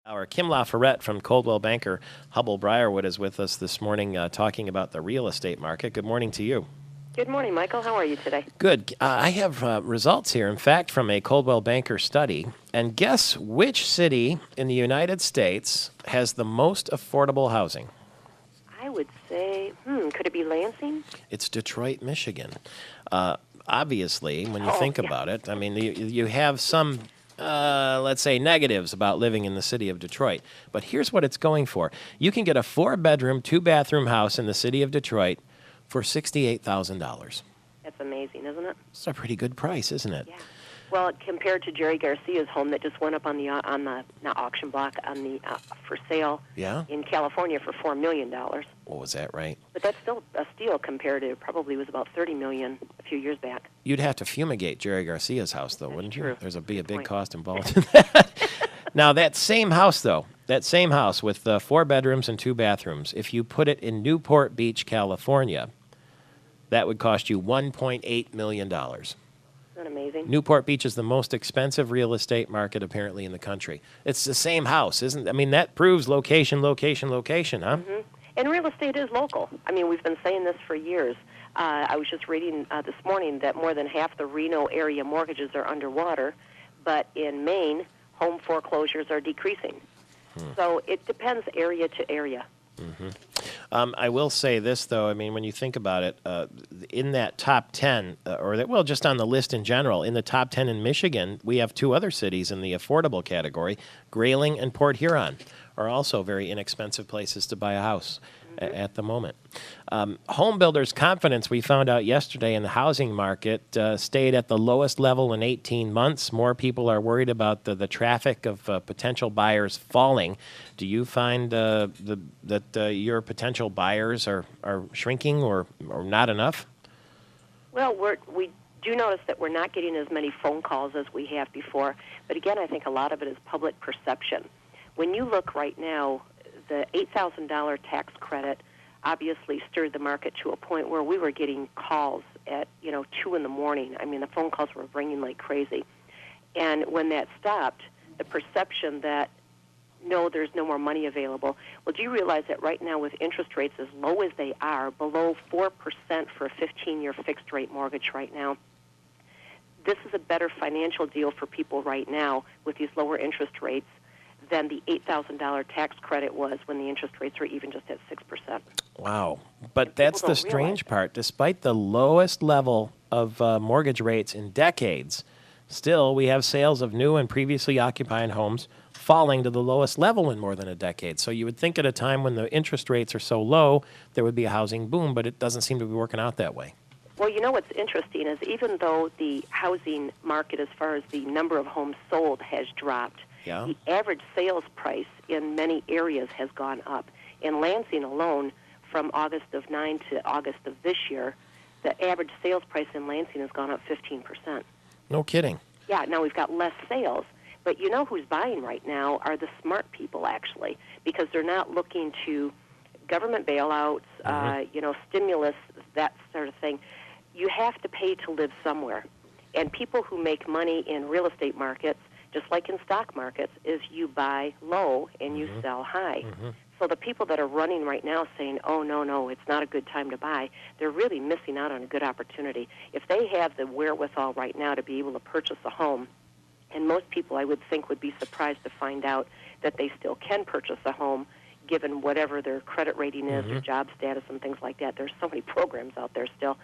Our Kim Laforet from Coldwell Banker Hubble Briarwood is with us this morning talking about the real estate market. Good morning to you. Good morning, Michael. How are you today? Good. I have results here, in fact, from a Coldwell Banker study. And guess which city in the United States has the most affordable housing? I would say, could it be Lansing? It's Detroit, Michigan. Obviously, when you think about it, I mean, you have some let's say, negatives about living in the city of Detroit. But here's what it's going for. You can get a 4-bedroom, 2-bathroom house in the city of Detroit for $68,000. That's amazing, isn't it? It's a pretty good price, isn't it? Yeah. Well, compared to Jerry Garcia's home that just went up on the not auction block, on the for sale in California for $4 million. What was that, right? But that's still a steal compared to probably was about $30 million a few years back. You'd have to fumigate Jerry Garcia's house, though, wouldn't you? There's a big cost involved in that. Now, that same house, though, with 4 bedrooms and 2 bathrooms, if you put it in Newport Beach, California, that would cost you $1.8 million. Isn't that amazing? Newport Beach is the most expensive real estate market apparently in the country. It's the same house, isn't it? I mean, that proves location, huh? Mm-hmm. And real estate is local. I mean, we've been saying this for years. I was just reading this morning that more than half the Reno area mortgages are underwater, but in Maine, home foreclosures are decreasing. So it depends area to area. I will say this, though. I mean, when you think about it, in that top 10, just on the list in general, in the top 10 in Michigan, we have 2 other cities in the affordable category. Grayling and Port Huron are also very inexpensive places to buy a house at the moment. Home builders' confidence, we found out yesterday in the housing market, stayed at the lowest level in 18 months. More people are worried about the traffic of potential buyers falling. Do you find that your potential buyers are shrinking or not enough? Well, we do notice that we're not getting as many phone calls as we have before. But again, I think a lot of it is public perception. When you look right now, the $8,000 tax credit obviously stirred the market to a point where we were getting calls at 2 in the morning. I mean, the phone calls were ringing like crazy. And when that stopped, the perception that no, there's no more money available. Well, do you realize that right now with interest rates as low as they are, below 4% for a 15-year fixed-rate mortgage right now, this is a better financial deal for people right now with these lower interest rates than the $8,000 tax credit was when the interest rates were even just at 6%. Wow. But that's the strange part. Despite the lowest level of mortgage rates in decades, still we have sales of new and previously occupied homes falling to the lowest level in more than a decade. So you would think at a time when the interest rates are so low, there would be a housing boom, but it doesn't seem to be working out that way. Well, what's interesting is even though the housing market as far as the number of homes sold has dropped, the average sales price in many areas has gone up. In Lansing alone, from August of 9 to August of this year, the average sales price in Lansing has gone up 15%. No kidding. Yeah, now we've got less sales. But who's buying right now are the smart people, actually, because they're not looking to government bailouts, stimulus, that sort of thing. You have to pay to live somewhere. And people who make money in real estate markets, just like in stock markets, is you buy low and you sell high. So the people that are running right now saying, oh, no, it's not a good time to buy, they're really missing out on a good opportunity. If they have the wherewithal right now to be able to purchase a home, and most people I would think would be surprised to find out that they still can purchase a home given whatever their credit rating is or job status and things like that. There's so many programs out there still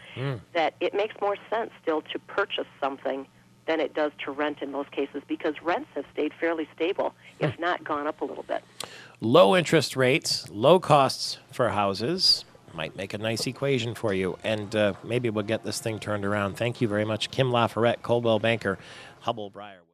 that it makes more sense still to purchase something than it does to rent in most cases because rents have stayed fairly stable, if not gone up a little bit. Low interest rates, low costs for houses might make a nice equation for you, and maybe we'll get this thing turned around. Thank you very much, Kim Laforet, Coldwell Banker, Hubble Briarwood.